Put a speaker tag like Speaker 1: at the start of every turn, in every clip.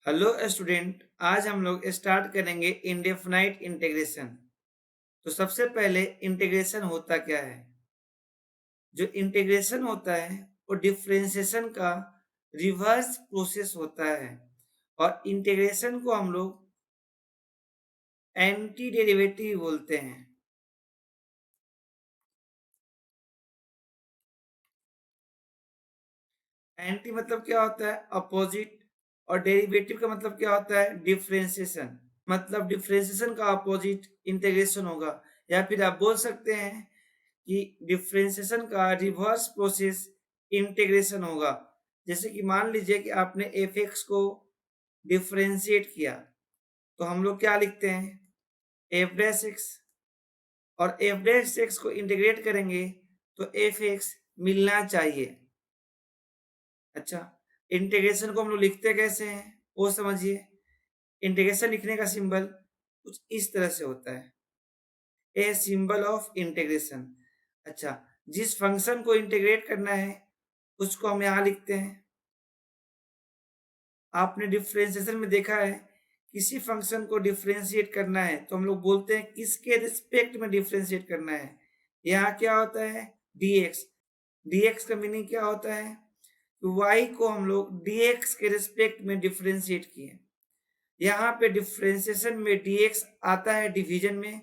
Speaker 1: Hello student, आज हम लोग स्टार्ट करेंगे इंडेफिनाइट इंटीग्रेशन। तो सबसे पहले इंटीग्रेशन होता क्या है? जो इंटीग्रेशन होता है वो डिफरेंशिएशन का रिवर्स प्रोसेस होता है। और इंटीग्रेशन को हम लोग एंटी डेरिवेटिव बोलते हैं। एंटी मतलब क्या होता है? अपोजिट। और डेरिवेटिव का मतलब क्या होता है? डिफरेंशिएशन। मतलब डिफरेंशिएशन का अपोजिट इंटीग्रेशन होगा। या फिर आप बोल सकते हैं कि डिफरेंशिएशन का रिवर्स प्रोसेस इंटीग्रेशन होगा। जैसे कि मान लीजिए कि आपने एफ एक्स को डिफरेंशिएट किया, तो हम लोग क्या लिखते हैं? F dash x. और एफ डैश एक्स को इंटीग्रेट करेंगे तो एफ एक्स मिलना चाहिए। अच्छा, इंटीग्रेशन को हम लोग लिखते कैसे हैं वो समझिए। इंटीग्रेशन लिखने का सिंबल कुछ इस तरह से होता है, ए सिंबल ऑफ इंटीग्रेशन। अच्छा, जिस फंक्शन को इंटीग्रेट करना है उसको हम यहाँ लिखते हैं। आपने डिफरेंशिएशन में देखा है, किसी फंक्शन को डिफरेंशिएट करना है तो हम लोग बोलते हैं किसके रिस्पेक्ट में डिफरेंशिएट करना है। यहाँ क्या होता है? dx। dx का मीनिंग क्या होता है? y को हम लोग dx के रिस्पेक्ट में डिफरेंशिएट किए। यहाँ पे डिफरेंशिएशन में dx आता है डिवीजन में,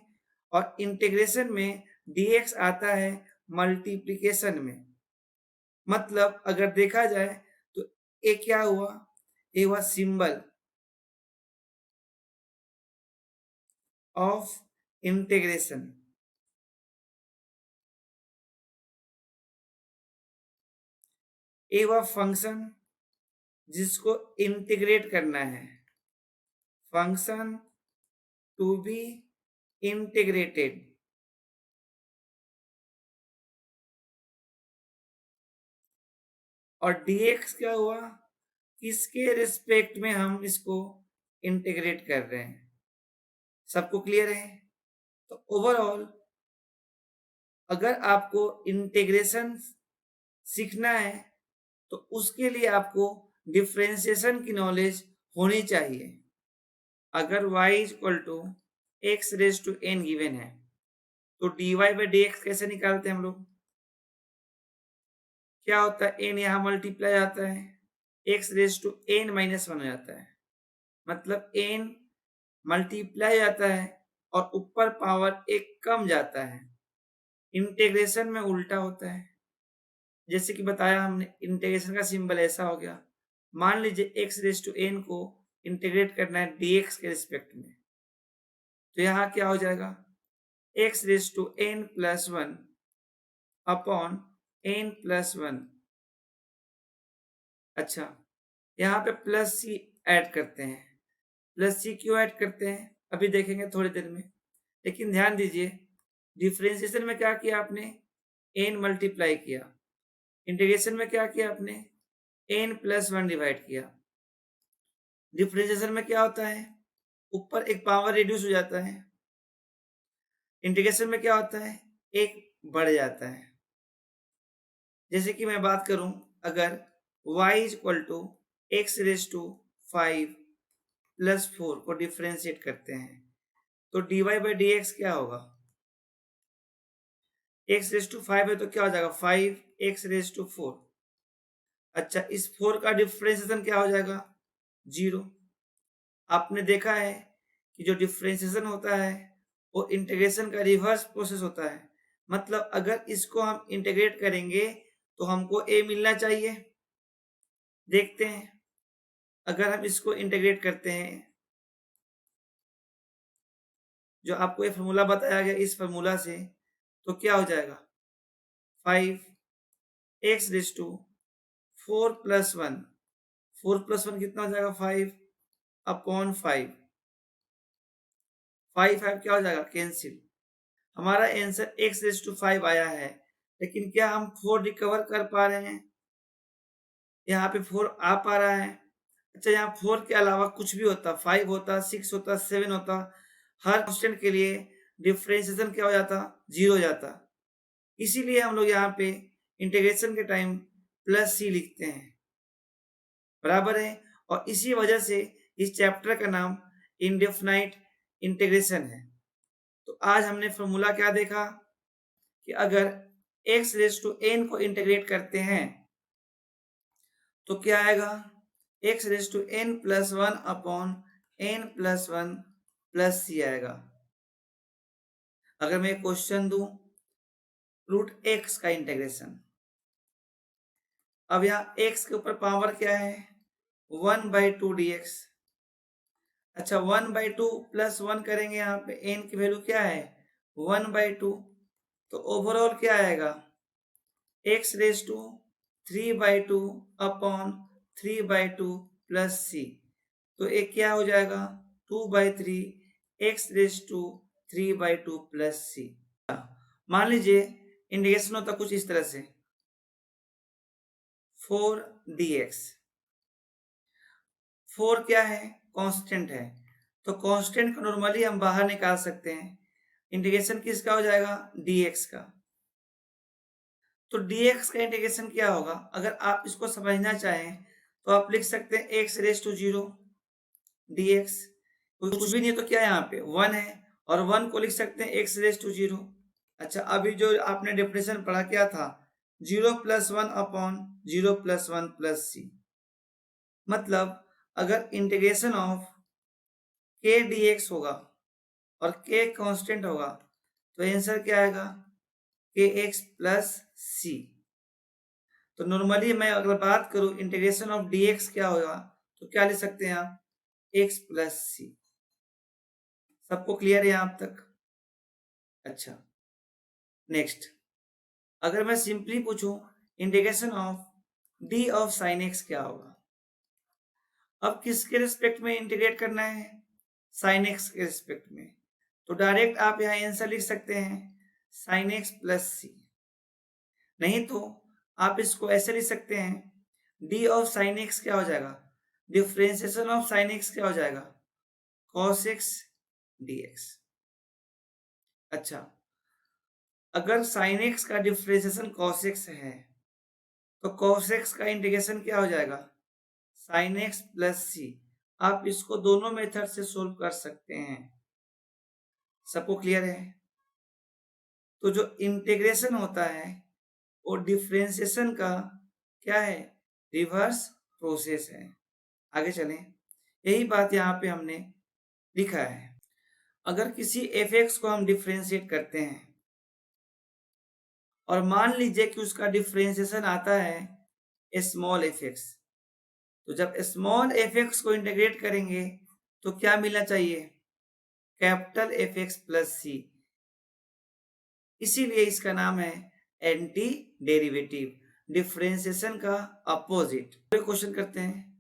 Speaker 1: और इंटीग्रेशन में dx आता है मल्टीप्लिकेशन में। मतलब अगर देखा जाए तो ये क्या हुआ? ये हुआ सिंबल ऑफ इंटीग्रेशन। ये हुआ फंक्शन जिसको इंटीग्रेट करना है, फंक्शन टू बी इंटीग्रेटेड। और dx क्या हुआ? किसके रिस्पेक्ट में हम इसको इंटीग्रेट कर रहे हैं। सबको क्लियर है? तो ओवरऑल अगर आपको इंटीग्रेशन सीखना है तो उसके लिए आपको डिफरेंशिएशन की नॉलेज होनी चाहिए। अगर y is equal to x raise to n given है तो dy बाई डी एक्स कैसे निकालते हैं हम लोग? क्या होता है? n यहाँ मल्टीप्लाई आता है, x raise to n minus one हो जाता है। मतलब n मल्टीप्लाई आता है और ऊपर पावर एक कम जाता है। इंटीग्रेशन में उल्टा होता है। जैसे कि बताया हमने, इंटीग्रेशन का सिंबल ऐसा हो गया। मान लीजिए एक्स रेज टू एन को इंटीग्रेट करना है dx के रिस्पेक्ट में, तो यहाँ क्या हो जाएगा? X raise to n plus one upon n plus one. अच्छा, यहाँ पे प्लस सी ऐड करते हैं। प्लस सी क्यों ऐड करते हैं अभी देखेंगे थोड़ी देर में। लेकिन ध्यान दीजिए, डिफरेंशिएशन में क्या किया आपने? एन मल्टीप्लाई किया। इंटीग्रेशन में क्या किया आपने? एन प्लस वन डिवाइड किया। डिफरेंशिएशन में क्या होता है? ऊपर एक पावर रिड्यूस हो जाता है। इंटीग्रेशन में क्या होता है? एक बढ़ जाता है। जैसे कि मैं बात करूं, अगर y is equal to x raise to five plus four को डिफरेंशिएट करते हैं तो dy बाई डी एक्स क्या होगा? एक्स रेज टू फाइव है तो क्या हो जाएगा? Five x raise to four. अच्छा, इस फोर का डिफरेंशिएशन क्या हो जाएगा? जीरो। आपने देखा है कि जो डिफरेंशिएशन होता है वो इंटीग्रेशन का रिवर्स प्रोसेस होता है। मतलब अगर इसको हम इंटीग्रेट करेंगे तो हमको a मिलना चाहिए। देखते हैं, अगर हम इसको इंटीग्रेट करते हैं, जो आपको ये फॉर्मूला बताया गया, इस फॉर्मूला से तो क्या हो जाएगा? Five x raise to four plus one. Four plus one कितना हो जाएगा? Five upon five. Five five क्या हो जाएगा? कैंसिल। हमारा answer x raise to five आया है, लेकिन क्या हम फोर रिकवर कर पा रहे हैं? यहाँ पे फोर आ पा रहा है। अच्छा, यहाँ फोर के अलावा कुछ भी होता, फाइव होता, सिक्स होता, सेवन होता, हर क्वेश्चन के लिए डिफरेंशिएशन क्या हो जाता? जीरो हो जाता। इसीलिए हम लोग यहाँ पे इंटीग्रेशन के टाइम प्लस सी लिखते हैं, बराबर है। और इसी वजह से इस चैप्टर का नाम इंडेफिनाइट इंटीग्रेशन है। तो आज हमने फॉर्मूला क्या देखा कि अगर x रेज टू n को इंटीग्रेट करते हैं तो क्या आएगा, x raise to n plus one upon n plus one plus C आएगा। अगर मैं क्वेश्चन दूं रूट x का इंटीग्रेशन, अब यहाँ x के ऊपर पावर क्या है 1/2 dx। अच्छा 1/2 प्लस 1 करेंगे, यहाँ पे n की वैल्यू क्या है 1/2, तो ओवरऑल क्या आएगा x raise to 3/2 upon 3/2 plus C. तो एक क्या हो जाएगा 2/3 x raise to 3/2 plus C. मान लीजिए इंटीग्रेशन होता कुछ इस तरह से 4 dx। 4 क्या है कांस्टेंट है, तो कांस्टेंट को नॉर्मली हम बाहर निकाल सकते हैं। इंटीग्रेशन किसका हो जाएगा dx का। तो dx का इंटीग्रेशन क्या होगा, अगर आप इसको समझना चाहें तो आप लिख सकते हैं x रेज टू 0 dx। कुछ भी नहीं है तो क्या यहाँ पे 1 है, और 1 को लिख सकते हैं x रेज टू 0। अच्छा अभी जो आपने डेफिनेशन पढ़ा क्या था 0 प्लस 1 अपॉन 0 प्लस 1 प्लस सी। मतलब अगर इंटीग्रेशन ऑफ k dx होगा और k कांस्टेंट होगा तो आंसर क्या आएगा kx प्लस सी। तो नॉर्मली मैं अगर बात करूं इंटीग्रेशन ऑफ dx क्या होगा तो क्या लिख सकते हैं आप x प्लस सी। सबको क्लियर है यहाँ तक? अच्छा नेक्स्ट, अगर मैं सिंपली पूछूं integration of d of sine x क्या होगा। अब किसके रिस्पेक्ट में इंटीग्रेट करना है साइन x के रिस्पेक्ट में, तो डायरेक्ट आप यहाँ आंसर लिख सकते हैं साइन x प्लस सी। नहीं तो आप इसको ऐसे लिख सकते हैं d ऑफ साइन x क्या हो जाएगा डिफरेंशिएशन ऑफ साइन x क्या हो जाएगा cos x dx। अच्छा अगर साइन x का डिफरेंशिएशन cos x है तो cos x का इंटीग्रेशन क्या हो जाएगा साइन x प्लस सी। आप इसको दोनों मेथड से सोल्व कर सकते हैं। सबको क्लियर है? तो जो इंटीग्रेशन होता है वो डिफरेंशिएशन का क्या है रिवर्स प्रोसेस है। आगे चलें, यही बात यहाँ पे हमने लिखा है। अगर किसी f(x) को हम डिफरेंशिएट करते हैं और मान लीजिए कि उसका डिफरेंशिएशन आता है स्मॉल f(x), तो जब स्मॉल f(x) को इंटीग्रेट करेंगे तो क्या मिलना चाहिए कैपिटल f(x) प्लस सी। इसीलिए इसका नाम है एंटी डेरिवेटिव, डिफरेंशिएशन का अपोजिट। क्वेश्चन करते हैं।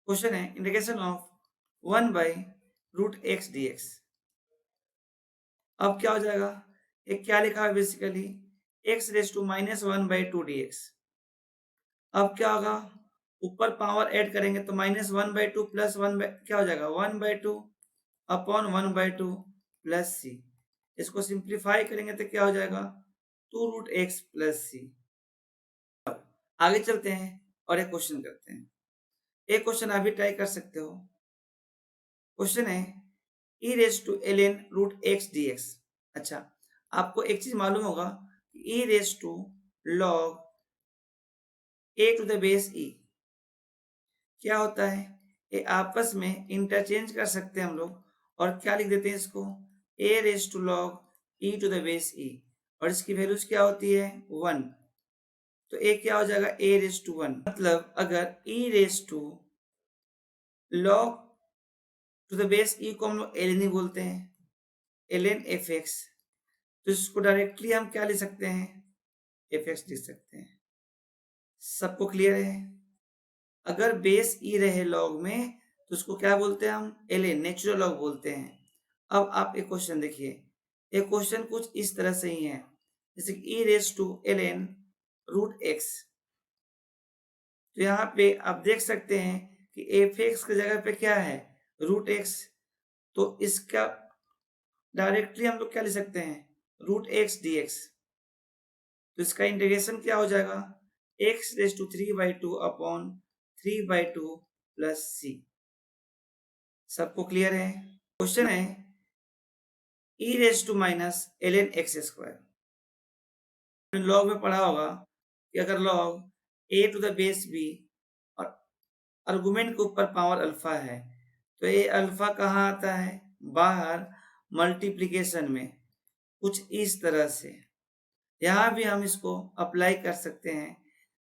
Speaker 1: क्वेश्चन है इंटीग्रेशन ऑफ 1/√x dx। अब क्या हो जाएगा, एक क्या लिखा है basically x raise to -1/2 dx। अब क्या होगा ऊपर पावर ऐड करेंगे तो -1/2 प्लस 1 क्या हो जाएगा 1/2 अपॉन 1/2 प्लस सी। इसको सिंप्लीफाई करेंगे तो क्या हो जाएगा 2√x प्लस सी। आगे चलते हैं और एक क्वेश्चन करते हैं। एक क्वेश्चन आप भी ट्राई कर सकते हो। क्वेश्चन है e raise to ln √x dx। अच्छा आपको एक चीज मालूम होगा e raise to log a to the base e क्या होता है, ये आपस में इंटरचेंज कर सकते हैं हम लोग और क्या लिख देते हैं इसको a raise to log e to the base e, और इसकी वैल्यूज क्या होती है 1। तो a क्या हो जाएगा a रेज टू 1। मतलब अगर e raise to log to the base e को हम लोग ln ही बोलते हैं ln f(x), तो इसको डायरेक्टली हम क्या लिख सकते हैं f(x) लिख सकते हैं। सबको क्लियर है? अगर बेस ई रहे लॉग में तो उसको क्या बोलते हैं हम ln नेचुरल लॉग बोलते हैं। अब आप एक क्वेश्चन देखिए, एक क्वेश्चन कुछ इस तरह से ही है जैसे e raise to ln √x। तो यहाँ पे आप देख सकते हैं कि f(x) की जगह पे क्या है √x, तो इसका डायरेक्टली हम लोग क्या लिख सकते हैं √x dx। तो इसका इंटीग्रेशन क्या हो जाएगा x raise to 3/2 upon 3/2 plus C. सबको क्लियर है? क्वेश्चन है e raise to minus ln x square. Log में पढ़ा होगा कि अगर log a to the base b और आर्गुमेंट के ऊपर पावर अल्फा है तो ये अल्फा कहाँ आता है? बाहर मल्टीप्लिकेशन में, कुछ इस तरह से। यहाँ भी हम इसको अप्लाई कर सकते हैं,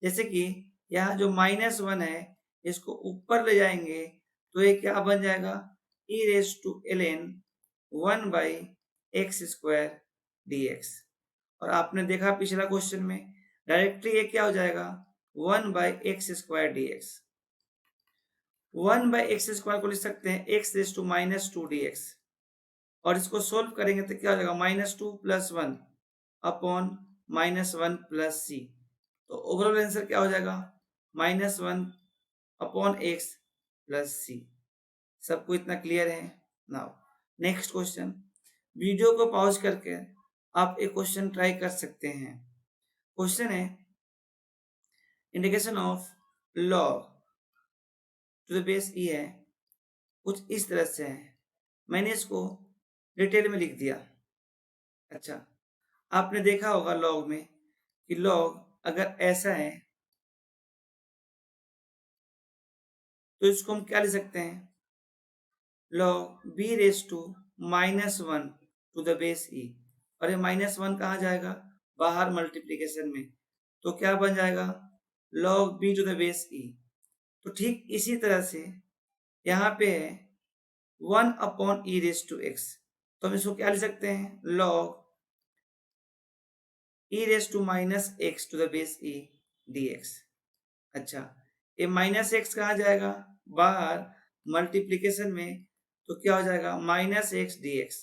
Speaker 1: जैसे कि यहाँ जो -1 है इसको ऊपर ले जाएंगे तो ये क्या बन जाएगा? e raise to ln 1 by x square dx। और आपने देखा पिछला क्वेश्चन में डायरेक्टली ये क्या हो जाएगा? 1 by x square dx। 1 by x square को लिख सकते हैं एक्स रेज टू -2 dx और इसको सोल्व करेंगे तो क्या हो जाएगा? -2 + 1 अपॉन -1 प्लस सी। तो ओवरऑल आंसर क्या हो जाएगा? -1 अपॉन एक्स प्लस सी। सबको इतना क्लियर है? Now next question. वीडियो को पॉज करके आप एक क्वेश्चन ट्राई कर सकते हैं। क्वेश्चन है integration of log to the base e है, कुछ इस तरह से है। मैंने इसको डिटेल में लिख दिया। अच्छा, आपने देखा होगा लॉग में कि लॉग अगर ऐसा है तो इसको हम क्या लिख सकते हैं? Log b raise to -1 to the base e। और ये -1 कहाँ जाएगा? बाहर मल्टीप्लिकेशन में, तो क्या बन जाएगा? Log b to the base e। तो ठीक इसी तरह से यहाँ पे है 1 upon e raise to x, तो हम इसको क्या लिख सकते हैं? Log e raise to -x to the base e dx। अच्छा, ये -x कहाँ जाएगा? बाहर मल्टीप्लिकेशन में, तो क्या हो जाएगा? -x dx।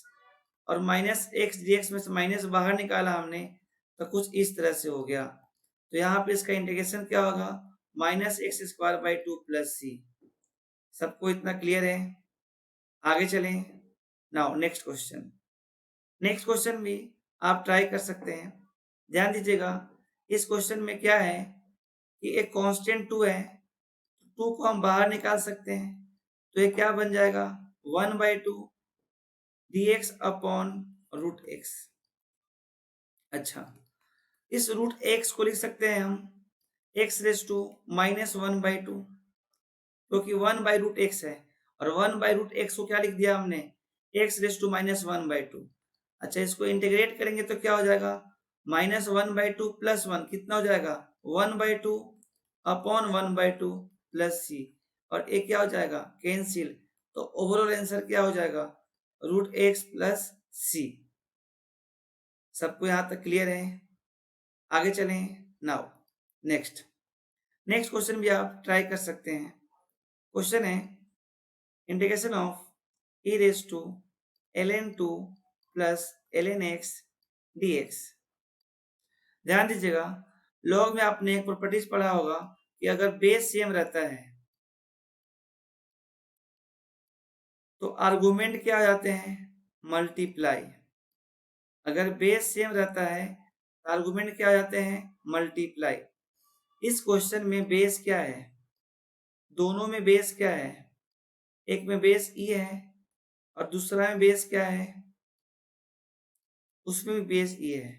Speaker 1: और -x dx में से माइनस बाहर निकाला हमने तो कुछ इस तरह से हो गया। तो यहाँ पे इसका इंटीग्रेशन क्या होगा? -x² / 2 + c। सबको इतना क्लियर है? आगे चलें। Now next question. Next question भी आप ट्राई कर सकते हैं। ध्यान दीजिएगा, इस क्वेश्चन में क्या है कि एक कांस्टेंट 2 है, 2 को हम बाहर निकाल सकते हैं, तो ये क्या बन जाएगा? 1/2 dx अपॉन √x। अच्छा, इस √x को लिख सकते हैं हम x रेज टू -1/2, क्योंकि 1/√x है और 1/√x को क्या लिख दिया हमने? x raise to -1/2। अच्छा, इसको इंटीग्रेट करेंगे तो क्या हो जाएगा? -1/2 + 1 कितना हो जाएगा? 1/2 अपॉन 1/2 प्लस c। और ये क्या हो जाएगा? कैंसिल। तो ओवरऑल आंसर क्या हो जाएगा? √x plus c। सबको यहाँ तक क्लियर है? आगे चलें। नाउ नेक्स्ट क्वेश्चन भी आप ट्राई कर सकते हैं। क्वेश्चन है integration of e raise to ln 2 plus ln x dx। ध्यान दीजिएगा, लॉग में आपने एक प्रॉपर्टीज पढ़ा होगा कि अगर बेस सेम रहता है तो आर्गुमेंट क्या आ जाते हैं? मल्टीप्लाई। अगर बेस सेम रहता है तो आर्गुमेंट क्या आ जाते हैं? मल्टीप्लाई। इस क्वेश्चन में बेस क्या है? दोनों में बेस क्या है? एक में बेस ई है और दूसरा में बेस क्या है? उसमें भी बेस ई है।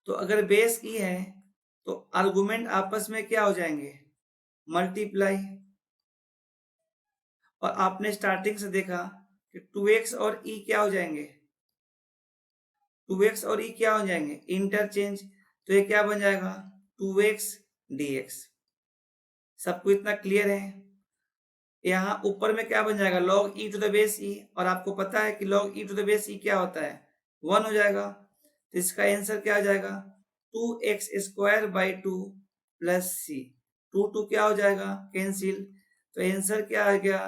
Speaker 1: तो अगर बेस ई है तो आर्गुमेंट आपस में क्या हो जाएंगे? मल्टीप्लाई। और आपने स्टार्टिंग से देखा कि 2x और e क्या हो जाएंगे? 2x और e क्या हो जाएंगे? इंटरचेंज। तो ये क्या बन जाएगा? 2x dx। सबको इतना क्लियर है? यहाँ ऊपर में क्या बन जाएगा? log e to the base e। और आपको पता है कि log e to the base e क्या होता है? 1 हो जाएगा। तो इसका आंसर क्या आ जाएगा? 2x² / 2 plus c। 2 क्या हो जाएगा? कैंसिल। तो आंसर क्या आ गया?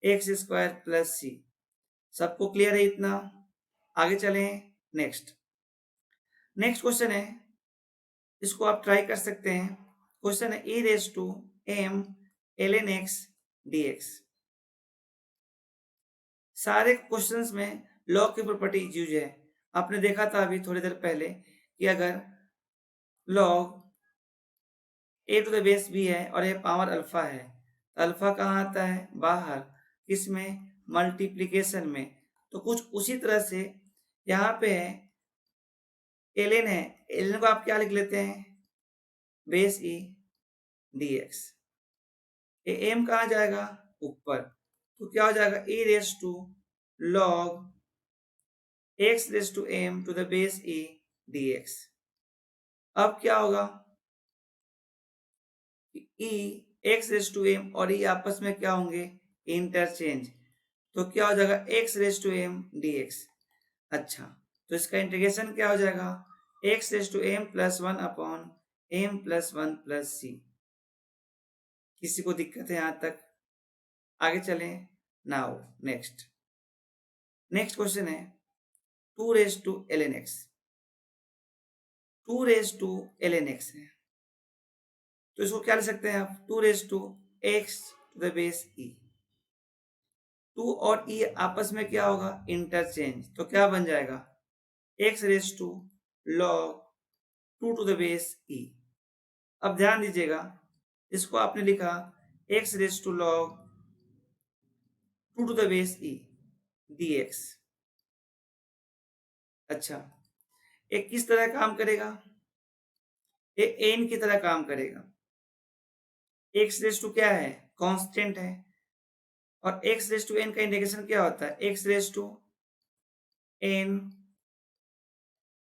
Speaker 1: x² plus c। सबको क्लियर है इतना? आगे चलें। नेक्स्ट क्वेश्चन है, इसको आप ट्राई कर सकते हैं। क्वेश्चन है e raise to m ln x dx। सारे क्वेश्चंस में लॉग की प्रॉपर्टी यूज है। आपने देखा था अभी थोड़ी देर पहले कि अगर log a to the base b है और ये पावर अल्फा है, तो अल्फा कहाँ आता है? बाहर। किसमें? मल्टीप्लिकेशन में। तो कुछ उसी तरह से यहाँ पे है ln है, ln को आप क्या लिख लेते हैं? बेस ई dx। ये m कहाँ जाएगा? ऊपर। तो क्या हो जाएगा? e raise to log x raise to m the the base e dx। अब क्या होगा? e x raise to m और e आपस में क्या होंगे? इंटरचेंज। तो क्या हो जाएगा? x raise to m dx। अच्छा, तो इसका इंटीग्रेशन क्या हो जाएगा? x raise to m plus 1 upon m plus 1 plus c। किसी को दिक्कत है यहाँ तक? आगे चलें। नाउ नेक्स्ट क्वेश्चन है 2 raise to ln x। 2 raise to ln x है, तो इसको क्या लिख सकते हैं आप? 2 raise to x to the base e। 2 और e आपस में क्या होगा? इंटरचेंज। तो क्या बन जाएगा? x raise to log 2 to the base e। अब ध्यान दीजिएगा, इसको आपने लिखा x raise to log 2 to the base e dx। अच्छा, ये किस तरह काम करेगा? ये n की तरह काम करेगा। x रेज़ टू क्या है? कांस्टेंट है। और x रेज़ टू n का इंटीग्रेशन क्या होता है? x raise to n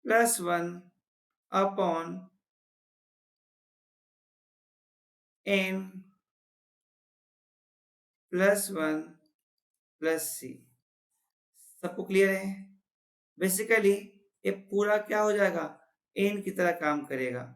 Speaker 1: plus 1 upon n plus 1 plus c। सबको क्लियर है? बेसिकली ये पूरा क्या हो जाएगा? n की तरह काम करेगा।